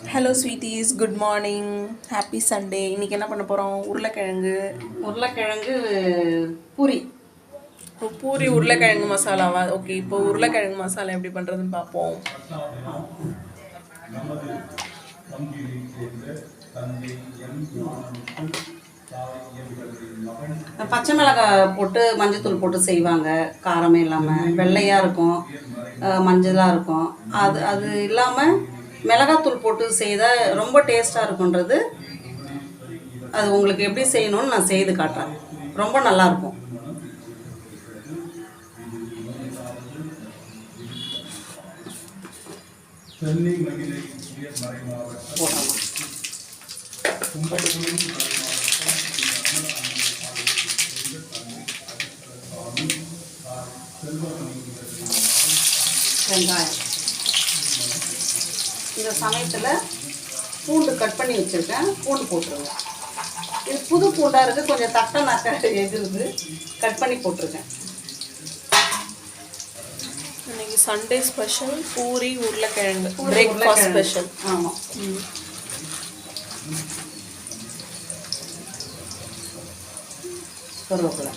Hello sweeties, good morning, happy Sunday. இன்றைக்கி என்ன பண்ண போகிறோம்? உருளைக்கிழங்கு பூரி. பூரி உருளைக்கிழங்கு மசாலாவா? ஓகே, இப்போ உருளைக்கிழங்கு மசாலா எப்படி பண்ணுறதுன்னு பார்ப்போம். பச்சை மிளகாய் போட்டு மஞ்சத்தூள் போட்டு செய்வாங்க, காரமே இல்லாமல் வெள்ளையாக இருக்கும், மஞ்சளாக இருக்கும். அது அது இல்லாமல் மிளகாத்தூள் போட்டு செய்தால் ரொம்ப டேஸ்ட்டாக இருக்குன்றது. அது உங்களுக்கு எப்படி செய்யணும்னு நான் செய்து காட்டுறேன். ரொம்ப நல்லாயிருக்கும். போடலாம். வெங்காயம் இந்த சமயத்தில் பூண்டு கட் பண்ணி வச்சுருக்கேன், பூண்டு போட்டுருங்க. இது புது பூண்டாக இருக்குது, கொஞ்சம் தட்டை நக்க எகிருது, கட் பண்ணி போட்டிருக்கேன். இன்னைக்கு சண்டே ஸ்பெஷல் பூரி உருளைக்கிழங்கு பிரேக்ஃபாஸ்ட் ஸ்பெஷல். ஆமாம். கருவேப்பிலை,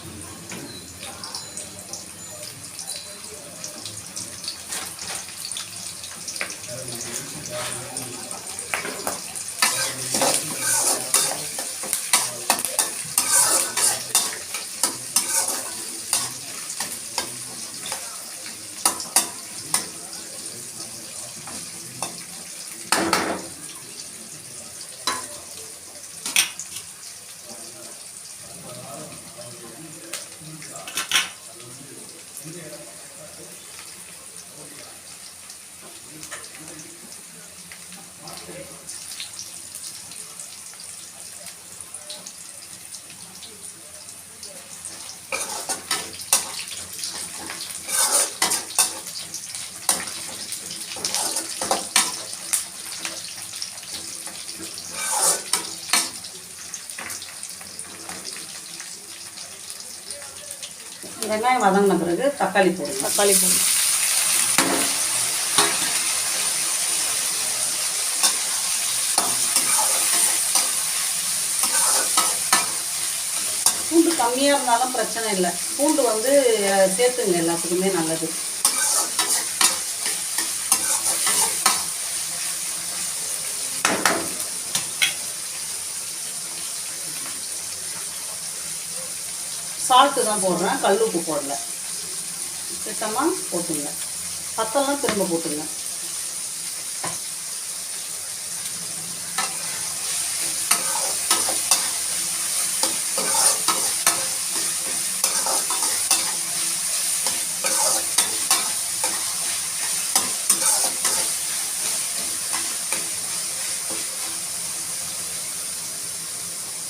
வெங்காயம் வதங்கின பிறகு தக்காளி போடுங்க. பூண்டு கம்மியாக இருந்தாலும் பிரச்சனை இல்லை, பூண்டு சேர்த்துங்க, எல்லாத்துக்குமே நல்லது. சால்ட்டு தான் போடுறேன், கல் உப்பு போடல. திட்டமாக போட்டுங்க, பத்தெல்லாம் திரும்ப போட்டுங்க.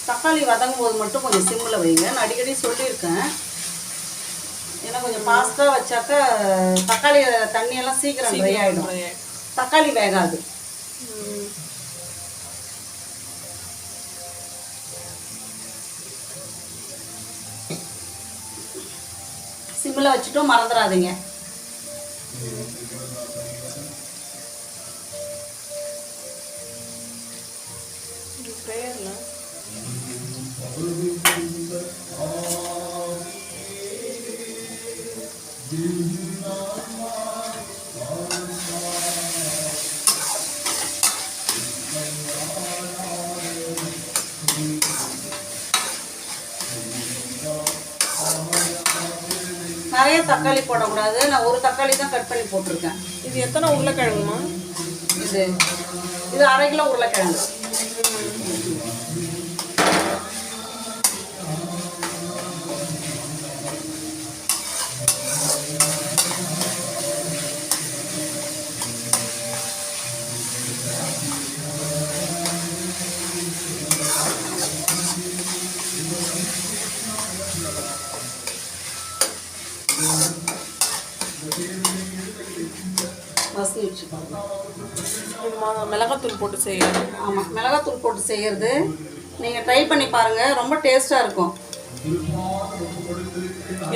தக்காளி வதங்கும் போது மட்டும் கொஞ்சம் சிம்மில் வைங்க. நான் அடிக்கடி சொல்லியிருக்கேன், ஏன்னா கொஞ்சம் ஃபாஸ்ட்டாக வச்சாக்கா தக்காளி தண்ணியெல்லாம் சீக்கிரம் ட்ரை ஆகிடும், தக்காளி வேகாது. சிம்மில் வச்சுட்டும் மறந்துடாதீங்க. நிறைய தக்காளி போடக்கூடாது, நான் ஒரு தக்காளி தான் கட் பண்ணி போட்டிருக்கேன். இது எத்தனை உருளைக்கிழங்குமா? இது 1/2 கிலோ உருளைக்கிழங்கு. மசி வச்சுக்கோங்க. மிளகாத்தூள் போட்டு செய்யறது. ஆமாம், மிளகாத்தூள் போட்டு செய்கிறது நீங்கள் ட்ரை பண்ணி பாருங்கள், ரொம்ப டேஸ்ட்டாக இருக்கும்.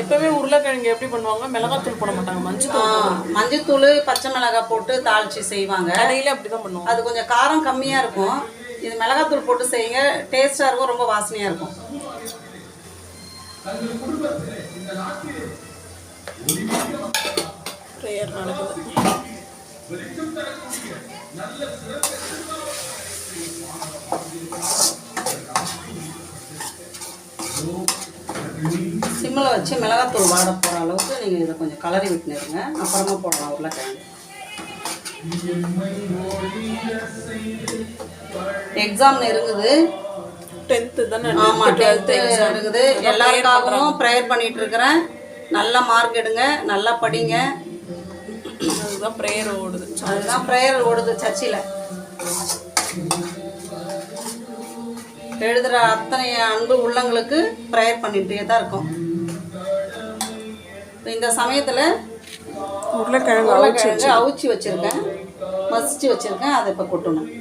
எப்பவுமே உருளைக்கிழங்கு எப்படி பண்ணுவாங்க, மிளகாத்தூள் போட மாட்டாங்க, மஞ்சத்தூள் பச்சை மிளகாய் போட்டு தாளிச்சு செய்வாங்க. கடையில் அப்படி தான் பண்ணுவாங்க. அது கொஞ்சம் காரம் கம்மியாக இருக்கும். இது மிளகாத்தூள் போட்டு செய்யுங்க, டேஸ்ட்டாக இருக்கும், ரொம்ப வாசனையாக இருக்கும். ப்ரேயர் நடக்குது. சிம்மில் வச்சு மிளகாத்தூள் வாட போகிற அளவுக்கு நீங்கள் இதை கொஞ்சம் கலரி விட்டுருங்க. அப்புறமா போடலாம் உருளைக்கிழங்கு. எக்ஸாம் இருக்குது, 10th தானே? ஆமாம், 10th இருக்குது. எல்லாருக்காகவும் ப்ரேயர் பண்ணிட்டு இருக்கிறேன். நல்ல மார்க் எடுங்க, நல்லா படிங்க. அதுதான் ப்ரேயர் ஓடுது. அதுதான் ப்ரேயர் ஓடுது சர்ச்சில். எழுதுகிற அத்தனை அன்பு உள்ளங்களுக்கு ப்ரேயர் பண்ணிகிட்டே தான் இருக்கும். இந்த சமயத்தில் உருளைக்கிழங்கு அவிச்சி வச்சுருக்கேன், மசிச்சு வச்சுருக்கேன். அதை இப்போ கொட்டணும்.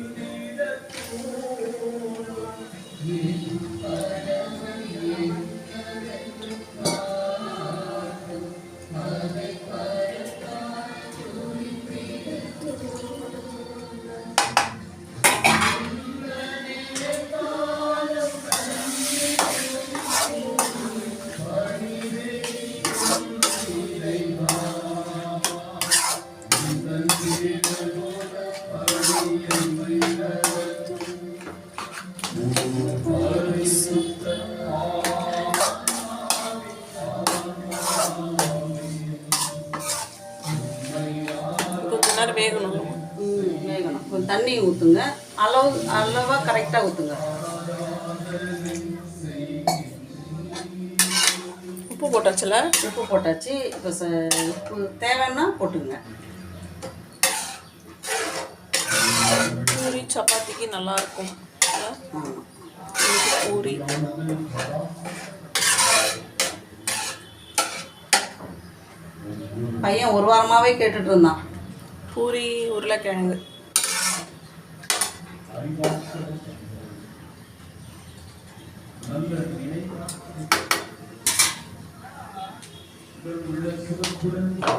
வேகணும். கொஞ்சம் தண்ணி ஊற்றுங்க, அளவாக கரெக்டாக ஊற்றுங்க. உப்பு போட்டாச்சுல? உப்பு போட்டாச்சு. இப்போ உப்பு தேவைன்னா போட்டுங்க. பூரி சப்பாத்திக்கு நல்லா இருக்கும். பூரி பையன் ஒரு வாரமாகவே கேட்டுட்டு இருந்தான், பூரி உருளைக்கிழங்கு.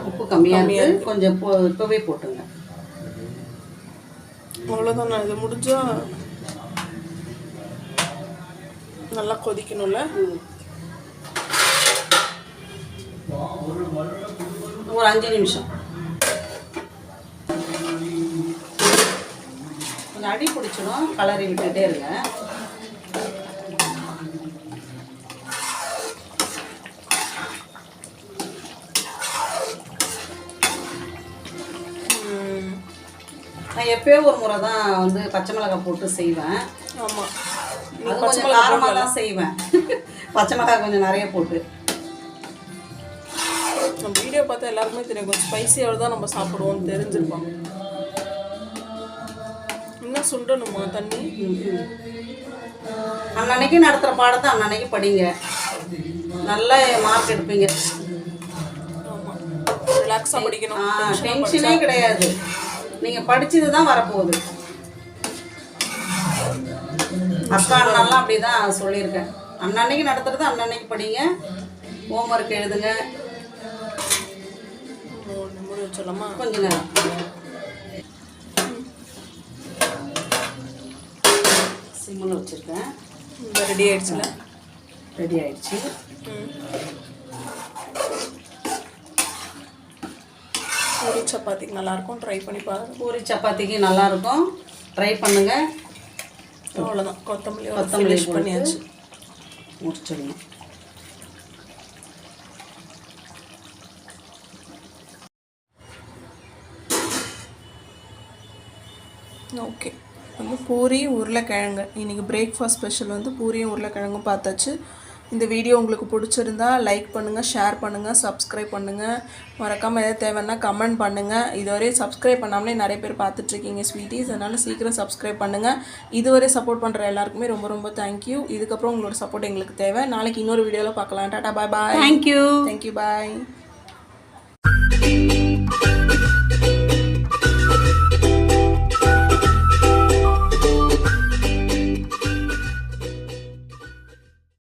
உப்பு கம்மியாக இருக்கு, கொஞ்சம் இப்போவே போட்டுங்க. அவ்வளோதான். நான் இது முடிஞ்சா நல்லா கொதிக்கணும்ல. ஒரு 5 நிமிஷம். கொஞ்சம் அடி பிடிச்சிடும், கலரி விட்டுட்டே இருங்க. நான் எப்பயோ ஒரு முறை தான் வந்து பச்சை மிளகாய் போட்டு செய்வேன். ஆமாம், அது கொஞ்சம் காரமாக தான் செய்வேன். பச்சை மிளகாய் கொஞ்சம் நிறைய போட்டு. நம்ம வீடியோ பார்த்தா எல்லாருக்குமே தெரியும், கொஞ்சம் ஸ்பைசியாக தான் நம்ம சாப்பிடுவோம்னு தெரிஞ்சிருப்பாங்க. இன்னும் சுண்டணுமா தண்ணி? அன்னன்னைக்கு நடத்துகிற பாடத்தை அன்னன்னைக்கு படிங்க, நல்ல மார்க் எடுப்பீங்க. ஆமாம், ரிலாக்ஸாக படிக்கணும், டென்ஷனே கிடையாது. நீங்கள் படிச்சது தான் வரப்போகுது. அக்கா அண்ணாலாம் அப்படி தான் சொல்லியிருக்கேன். அன்னன்னைக்கு நடத்துறது அன்னன்னைக்கு படிங்க, ஹோம்ஒர்க் எழுதுங்க. சொல்லலாமா? கொஞ்ச நேரம் சிம்மில் வச்சுருக்கேன். ரெடி ஆயிடுச்சுல? ரெடி ஆயிடுச்சு. பூரி சப்பாத்திக்கு நல்லாயிருக்கும், ட்ரை பண்ணி பாருங்க. பூரி சப்பாத்திக்கு நல்லாயிருக்கும், ட்ரை பண்ணுங்கள். அவ்வளோதான், கொத்தமல்லி பண்ணியாச்சு, முடிச்சிடணும். ஓகே, வந்து பூரி உருளைக்கிழங்கு இன்றைக்கி பிரேக்ஃபாஸ்ட் ஸ்பெஷல் வந்து பூரியும் உருளைக்கிழங்கும் பார்த்தாச்சு. இந்த வீடியோ உங்களுக்கு பிடிச்சிருந்தா லைக் பண்ணுங்கள், ஷேர் பண்ணுங்கள், சப்ஸ்கிரைப் பண்ணுங்கள். மறக்காமல் எதாவது தேவைன்னா கமெண்ட் பண்ணுங்கள். இதுவரை சப்ஸ்கிரைப் பண்ணாமலே நிறைய பேர் பார்த்துட்ருக்கீங்க ஸ்வீட்டிஸ், அதனால் சீக்கிரம் சப்ஸ்கிரைப் பண்ணுங்கள். இதுவரை சப்போர்ட் பண்ணுற எல்லாருக்குமே ரொம்ப ரொம்ப தேங்க்யூ. இதுக்கப்புறம் உங்களோட சப்போர்ட் எங்களுக்கு தேவை. நாளைக்கு இன்னொரு வீடியோவில் பார்க்கலாம். டாடா, பாய் பாய். தேங்க்யூ. தேங்க்யூ, பாய்.